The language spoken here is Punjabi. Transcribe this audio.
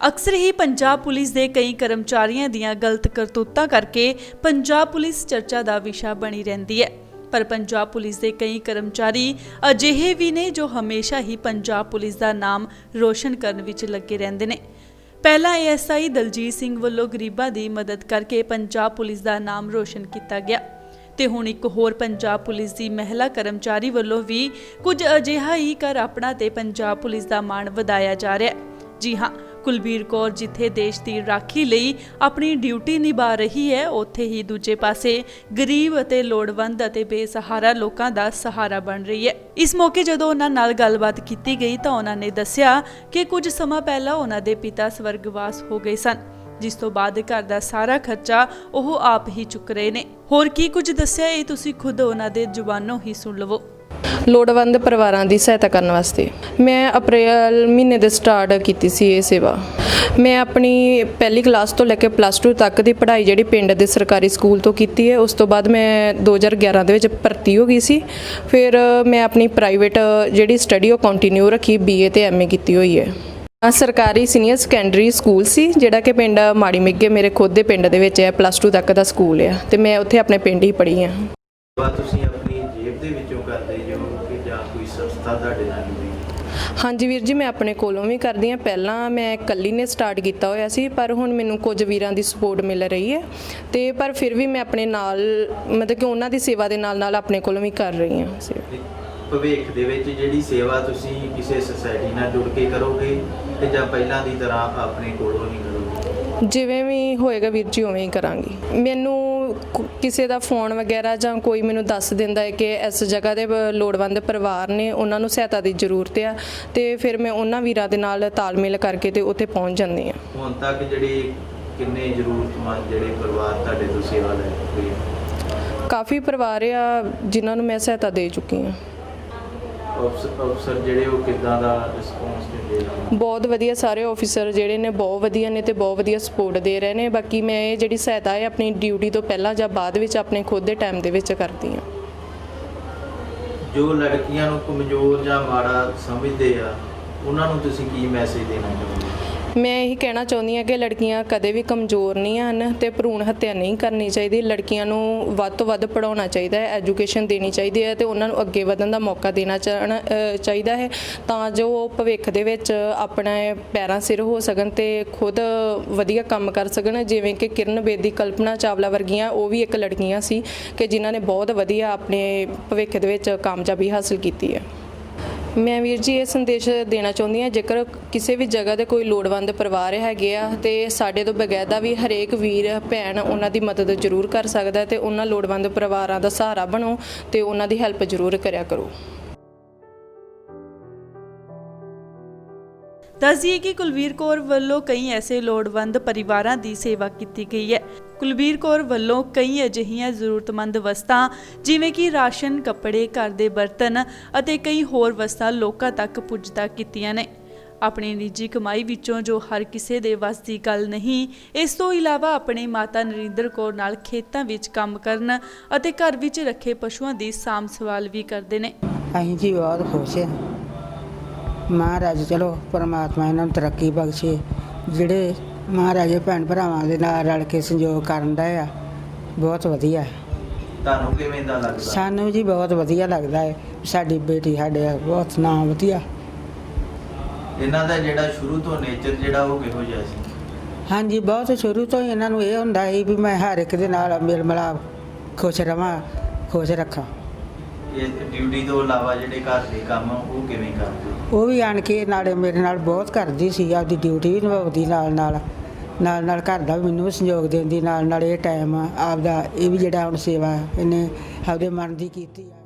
ਅਕਸਰ ਹੀ ਪੰਜਾਬ ਪੁਲਿਸ ਦੇ ਕਈ ਕਰਮਚਾਰੀਆਂ ਦੀਆਂ ਗਲਤ ਕਰਤੂਤਾਂ ਕਰਕੇ ਪੰਜਾਬ ਪੁਲਿਸ ਚਰਚਾ ਦਾ ਵਿਸ਼ਾ ਬਣੀ ਰਹਿੰਦੀ ਹੈ। ਪਰ ਪੰਜਾਬ ਪੁਲਿਸ ਦੇ ਕਈ ਕਰਮਚਾਰੀ ਅਜਿਹੇ ਵੀ ਨੇ ਜੋ ਹਮੇਸ਼ਾ ਹੀ ਪੰਜਾਬ ਪੁਲਿਸ ਦਾ ਨਾਮ ਰੋਸ਼ਨ ਕਰਨ ਵਿੱਚ ਲੱਗੇ ਰਹਿੰਦੇ ਨੇ। ਪਹਿਲਾਂ ASI ਦਲਜੀਤ ਸਿੰਘ ਵੱਲੋਂ ਗਰੀਬਾਂ ਦੀ ਮਦਦ ਕਰਕੇ ਪੰਜਾਬ ਪੁਲਿਸ ਦਾ ਨਾਮ ਰੋਸ਼ਨ ਕੀਤਾ ਗਿਆ ਤੇ ਹੁਣ ਇੱਕ ਹੋਰ ਪੰਜਾਬ ਪੁਲਿਸ ਦੀ ਮਹਿਲਾ ਕਰਮਚਾਰੀ ਵੱਲੋਂ ਵੀ ਕੁਝ ਅਜਿਹਾ ਹੀ ਕਰ ਆਪਣਾ ਤੇ ਪੰਜਾਬ ਪੁਲਿਸ ਦਾ ਮਾਣ ਵਧਾਇਆ ਜਾ ਰਿਹਾ ਹੈ। ਜੀ ਹਾਂ, ਕੁਲਬੀਰ ਕੌਰ ਜਿੱਥੇ ਦੇਸ਼ ਦੀ ਰਾਖੀ ਲਈ ਆਪਣੀ ਡਿਊਟੀ ਨਿਭਾ ਰਹੀ ਹੈ, ਉੱਥੇ ਹੀ ਦੂਜੇ ਪਾਸੇ ਗਰੀਬ ਅਤੇ ਲੋੜਵੰਦ ਅਤੇ ਬੇਸਹਾਰਾ ਲੋਕਾਂ ਦਾ ਸਹਾਰਾ ਬਣ ਰਹੀ ਹੈ। ਇਸ ਮੌਕੇ ਜਦੋਂ ਉਹਨਾਂ ਨਾਲ ਗੱਲਬਾਤ ਕੀਤੀ ਗਈ ਤਾਂ ਉਹਨਾਂ ਨੇ ਦੱਸਿਆ ਕਿ ਕੁਝ ਸਮਾਂ ਪਹਿਲਾਂ ਉਹਨਾਂ ਦੇ ਪਿਤਾ ਸਵਰਗਵਾਸ ਹੋ ਗਏ ਸਨ, ਜਿਸ ਤੋਂ ਬਾਅਦ ਘਰ ਦਾ ਸਾਰਾ ਖਰਚਾ ਉਹ ਆਪ ਹੀ ਚੁੱਕ ਰਹੇ ਨੇ। ਹੋਰ ਕੀ ਕੁਝ ਦੱਸਿਆ ਇਹ ਤੁਸੀਂ ਖੁਦ ਉਹਨਾਂ ਦੇ ਜ਼ੁਬਾਨੋਂ ਹੀ ਸੁਣ ਲਵੋ। ਲੋੜਵੰਦ ਪਰਿਵਾਰਾਂ ਦੀ ਸਹਾਇਤਾ ਕਰਨ ਵਾਸਤੇ ਮੈਂ ਅਪ੍ਰੈਲ ਮਹੀਨੇ ਦੇ ਸਟਾਰਟ ਕੀਤੀ ਸੀ ਇਹ ਸੇਵਾ। ਮੈਂ ਆਪਣੀ ਪਹਿਲੀ ਕਲਾਸ ਤੋਂ ਲੈ ਕੇ +2 ਤੱਕ ਦੀ ਪੜ੍ਹਾਈ ਜਿਹੜੀ ਪਿੰਡ ਦੇ ਸਰਕਾਰੀ ਸਕੂਲ ਤੋਂ ਕੀਤੀ ਹੈ। ਉਸ ਤੋਂ ਬਾਅਦ ਮੈਂ 2011 ਦੇ ਵਿੱਚ ਭਰਤੀ ਹੋ ਗਈ ਸੀ। ਫਿਰ ਮੈਂ ਆਪਣੀ ਪ੍ਰਾਈਵੇਟ ਜਿਹੜੀ ਸਟੱਡੀ ਉਹ ਕੰਟੀਨਿਊ ਰੱਖੀ, BA ਤੇ MA ਕੀਤੀ ਹੋਈ ਹੈ। ਸਰਕਾਰੀ ਸੀਨੀਅਰ ਸੈਕੰਡਰੀ ਸਕੂਲ ਸੀ ਜਿਹੜਾ ਕਿ ਪਿੰਡ ਮਾੜੀ ਮਿੱਗੇ ਮੇਰੇ ਖੁਦ ਦੇ ਪਿੰਡ ਦੇ ਵਿੱਚ ਹੈ। +2 ਤੱਕ ਦਾ ਸਕੂਲ ਹੈ ਤੇ ਮੈਂ ਉੱਥੇ ਆਪਣੇ ਪਿੰਡ ਹੀ ਪੜ੍ਹੀ ਹਾਂ। ਤੁਸੀਂ ਆਪਣੀ ਜੇਬ ਦੇ ਵਿੱਚੋਂ ਕਰਦੇ ਜੋ ਕਿ ਜਾਂ ਕੋਈ ਸੰਸਥਾ ਤੁਹਾਡੇ ਨਾਲ ਜੁੜੀ? ਹਾਂਜੀ ਵੀਰ ਜੀ, ਮੈਂ ਆਪਣੇ ਕੋਲੋਂ ਵੀ ਕਰਦੀ ਹਾਂ। ਪਹਿਲਾਂ ਮੈਂ ਇਕੱਲੀ ਨੇ ਸਟਾਰਟ ਕੀਤਾ ਹੋਇਆ ਸੀ, ਪਰ ਹੁਣ ਮੈਨੂੰ ਕੁਝ ਵੀਰਾਂ ਦੀ ਸਪੋਰਟ ਮਿਲ ਰਹੀ ਹੈ ਤੇ ਪਰ ਫਿਰ ਵੀ ਮੈਂ ਆਪਣੇ ਨਾਲ ਮਤਲਬ ਕਿ ਉਹਨਾਂ ਦੀ ਸੇਵਾ ਦੇ ਨਾਲ ਨਾਲ ਆਪਣੇ ਕੋਲੋਂ ਵੀ ਕਰ ਰਹੀ ਹਾਂ। ਭਵਿੱਖ ਦੇ ਵਿੱਚ ਜਿਹੜੀ ਸੇਵਾ ਤੁਸੀਂ ਕਿਸੇ ਸੁਸਾਇਟੀ ਨਾਲ ਜੁੜ ਕੇ ਕਰੋਗੇ ਤੇ ਜਾਂ ਪਹਿਲਾਂ ਦੀ ਤਰ੍ਹਾਂ ਆਪਣੇ ਕੋਲੋਂ ਹੀ ਕਰੋਗੇ? ਜਿਵੇਂ ਵੀ ਹੋਏਗਾ ਵੀਰ ਜੀ ਉਵੇਂ ਹੀ ਕਰਾਂਗੀ। ਮੈਨੂੰ ਕਿਸੇ ਦਾ ਫੋਨ ਵਗੈਰਾ ਜਾਂ ਕੋਈ ਮੈਨੂੰ ਦੱਸ ਦਿੰਦਾ ਹੈ ਕਿ ਇਸ ਜਗ੍ਹਾ ਦੇ ਲੋੜਵੰਦ ਪਰਿਵਾਰ ਨੇ, ਉਹਨਾਂ ਨੂੰ ਸਹਾਇਤਾ ਦੀ ਜ਼ਰੂਰਤ ਆ ਤੇ ਫਿਰ ਮੈਂ ਉਹਨਾਂ ਵੀਰਾਂ ਦੇ ਨਾਲ ਤਾਲਮੇਲ ਕਰਕੇ ਤੇ ਉੱਥੇ ਪਹੁੰਚ ਜਾਂਦੀ ਹਾਂ। ਹੁਣ ਤੱਕ ਜਿਹੜੇ ਕਿੰਨੇ ਜ਼ਰੂਰਤਮੰਦ ਜਿਹੜੇ ਪਰਿਵਾਰ ਤੁਹਾਡੇ ਤੋਂ ਸੇਵਾ ਲੈ ਰਹੇ? ਕਾਫੀ ਪਰਿਵਾਰ ਆ ਜਿਨ੍ਹਾਂ ਨੂੰ ਮੈਂ ਸਹਾਇਤਾ ਦੇ ਚੁੱਕੀ ਹਾਂ। ਅਫਸਰ ਜਿਹੜੇ ਉਹ ਕਿੱਦਾਂ ਦਾ ਰਿਸਪੌਂਸ ਦਿੰਦੇ ਨੇ? ਬਹੁਤ ਵਧੀਆ, ਸਾਰੇ ਆਫੀਸਰ ਜਿਹੜੇ ਨੇ ਬਹੁਤ ਵਧੀਆ ਨੇ ਤੇ ਬਹੁਤ ਵਧੀਆ ਸਪੋਰਟ ਦੇ ਰਹੇ ਨੇ। ਬਾਕੀ ਮੈਂ ਇਹ ਜਿਹੜੀ ਸਹਾਇਤਾ ਹੈ ਆਪਣੀ ਡਿਊਟੀ ਤੋਂ ਪਹਿਲਾਂ ਜਾਂ ਬਾਅਦ ਵਿੱਚ ਆਪਣੇ ਖੁਦ ਦੇ ਟਾਈਮ ਦੇ ਵਿੱਚ ਕਰਦੀ ਹਾਂ। ਜੋ ਲੜਕੀਆਂ ਨੂੰ ਕਮਜ਼ੋਰ ਜਾਂ ਮਾੜਾ ਸਮਝਦੇ ਆ ਉਹਨਾਂ ਨੂੰ ਤੁਸੀਂ ਕੀ ਮੈਸੇਜ ਦੇਣਾ ਚਾਹੁੰਦੇ? ਮੈਂ ਇਹੀ ਕਹਿਣਾ ਚਾਹੁੰਦੀ ਹਾਂ ਕਿ ਲੜਕੀਆਂ ਕਦੇ ਵੀ ਕਮਜ਼ੋਰ ਨਹੀਂ ਹਨ ਤੇ ਭਰੂਣ ਹੱਤਿਆ ਨਹੀਂ ਕਰਨੀ ਚਾਹੀਦੀ। ਲੜਕੀਆਂ ਨੂੰ ਵੱਧ ਤੋਂ ਵੱਧ ਪੜ੍ਹਾਉਣਾ ਚਾਹੀਦਾ ਹੈ, ਐਜੂਕੇਸ਼ਨ ਦੇਣੀ ਚਾਹੀਦੀ ਹੈ ਤੇ ਉਹਨਾਂ ਨੂੰ ਅੱਗੇ ਵਧਣ ਦਾ ਮੌਕਾ ਦੇਣਾ ਚਾਹੀਦਾ ਹੈ ਤਾਂ ਜੋ ਉਹ ਭਵਿੱਖ ਦੇ ਵਿੱਚ ਆਪਣੇ ਪੈਰਾਂ ਸਿਰ ਹੋ ਸਕਣ ਤੇ ਖੁਦ ਵਧੀਆ ਕੰਮ ਕਰ ਸਕਣ। ਜਿਵੇਂ ਕਿ ਕਿਰਨ ਬੇਦੀ, ਕਲਪਨਾ ਚਾਵਲਾ ਵਰਗੀਆਂ ਉਹ ਵੀ ਇੱਕ ਲੜਕੀਆਂ ਸੀ ਕਿ ਜਿਨ੍ਹਾਂ ਨੇ ਬਹੁਤ ਵਧੀਆ ਆਪਣੇ ਭਵਿੱਖ ਦੇ ਵਿੱਚ ਕਾਮਯਾਬੀ ਹਾਸਲ ਕੀਤੀ ਹੈ। ਮੈਂ ਵੀਰ ਜੀ ਇਹ ਸੰਦੇਸ਼ ਦੇਣਾ ਚਾਹੁੰਦੀ ਹਾਂ, ਜੇਕਰ ਕਿਸੇ ਵੀ ਜਗ੍ਹਾ ਦੇ ਕੋਈ ਲੋੜਵੰਦ ਪਰਿਵਾਰ ਹੈਗੇ ਆ ਤੇ ਸਾਡੇ ਤੋਂ ਬਗੈਰ ਵੀ ਹਰੇਕ ਵੀਰ ਭੈਣ ਉਹਨਾਂ ਦੀ ਮਦਦ ਜ਼ਰੂਰ ਕਰ ਸਕਦਾ ਤੇ ਉਹਨਾਂ ਲੋੜਵੰਦ ਪਰਿਵਾਰਾਂ ਦਾ ਸਹਾਰਾ ਬਣੋ ਤੇ ਉਹਨਾਂ ਦੀ ਹੈਲਪ ਜ਼ਰੂਰ ਕਰਿਆ ਕਰੋ। ਦੱਸੀਏ ਕਿ ਕੁਲਬੀਰ ਕੌਰ ਵੱਲੋਂ ਕਈ ਐਸੇ ਲੋੜਵੰਦ ਪਰਿਵਾਰਾਂ ਦੀ ਸੇਵਾ ਕੀਤੀ ਗਈ ਹੈ। ਕੁਲਬੀਰ ਕੌਰ ਵੱਲੋਂ ਕਈ ਅਜਿਹੀਆਂ ਜ਼ਰੂਰਤਮੰਦ ਵਸਤਾਂ ਜਿਵੇਂ ਕਿ ਰਾਸ਼ਨ, ਕੱਪੜੇ, ਘਰ ਦੇ ਬਰਤਨ ਅਤੇ ਕਈ ਹੋਰ ਵਸਤਾਂ ਲੋਕਾਂ ਤੱਕ ਪੁੱਜਦਾ ਕੀਤੀਆਂ ਨੇ। ਆਪਣੀ ਨਿੱਜੀ ਕਮਾਈ ਵਿੱਚੋਂ ਜੋ ਹਰ ਕਿਸੇ ਦੇ ਵੱਸ ਦੀ ਗੱਲ ਨਹੀਂ, ਇਸ ਤੋਂ ਇਲਾਵਾ ਆਪਣੀ ਮਾਤਾ ਨਰਿੰਦਰ ਕੌਰ ਨਾਲ ਖੇਤਾਂ ਵਿੱਚ ਕੰਮ ਕਰਨ ਅਤੇ ਘਰ ਵਿੱਚ ਰੱਖੇ ਪਸ਼ੂਆਂ ਦੀ ਸਾਂਭ ਸੰਭਾਲ ਵੀ ਕਰਦੇ ਨੇ। ਅਸੀਂ ਜੀ ਬਹੁਤ ਖੁਸ਼ ਹਾਂ। ਮਹਾਰਾਜ ਚਲੋ ਪਰਮਾਤਮਾ ਇਹਨਾਂ ਨੂੰ ਤਰੱਕੀ ਬਖਸ਼ੇ। ਜਿਹੜੇ ਮਹਾਰਾਜੇ ਭੈਣ ਭਰਾਵਾਂ ਦੇ ਨਾਲ ਰਲ ਕੇ ਸੰਯੋਗ ਕਰਨ ਦਾ ਆ, ਬਹੁਤ ਵਧੀਆ। ਤੁਹਾਨੂੰ ਕਿਵੇਂ ਦਾ ਲੱਗਦਾ? ਸਾਨੂੰ ਜੀ ਬਹੁਤ ਵਧੀਆ ਲੱਗਦਾ ਹੈ। ਸਾਡੀ ਬੇਟੀ ਸਾਡੇ ਬਹੁਤ ਨਾਂ ਵਧੀਆ। ਇਹਨਾਂ ਦਾ ਜਿਹੜਾ ਸ਼ੁਰੂ ਤੋਂ ਨੇਚਰ ਜਿਹੜਾ ਉਹ ਕਿਹੋ ਜਿਹਾ ਸੀ? ਹਾਂਜੀ, ਬਹੁਤ ਸ਼ੁਰੂ ਤੋਂ ਹੀ ਇਹਨਾਂ ਨੂੰ ਇਹ ਹੁੰਦਾ ਸੀ ਵੀ ਮੈਂ ਹਰ ਇੱਕ ਦੇ ਨਾਲ ਮੇਲ ਮਿਲਾਪ ਖੁਸ਼ ਰਵਾਂ, ਖੁਸ਼ ਰੱਖਾਂ। ਇਹ ਡਿਊਟੀ ਤੋਂ ਇਲਾਵਾ ਜਿਹੜੇ ਘਰ ਦੇ ਕੰਮ ਉਹ ਕਿਵੇਂ ਕਰਦੇ? ਉਹ ਵੀ ਆਣ ਕੇ ਨਾਲੇ ਮੇਰੇ ਨਾਲ ਬਹੁਤ ਕਰਦੀ ਸੀ, ਆਪਦੀ ਡਿਊਟੀ ਵੀ ਨਿਭਾਉਂਦੀ ਨਾਲ ਨਾਲ ਘਰ ਦਾ ਵੀ ਮੈਨੂੰ ਸਹਿਯੋਗ ਦਿੰਦੀ ਨਾਲ ਇਹ ਟਾਈਮ ਆਪਦਾ ਇਹ ਵੀ ਜਿਹੜਾ ਹੁਣ ਸੇਵਾ ਇਹਨੇ ਆਪਦੇ ਮਨ ਦੀ ਕੀਤੀ ਆ।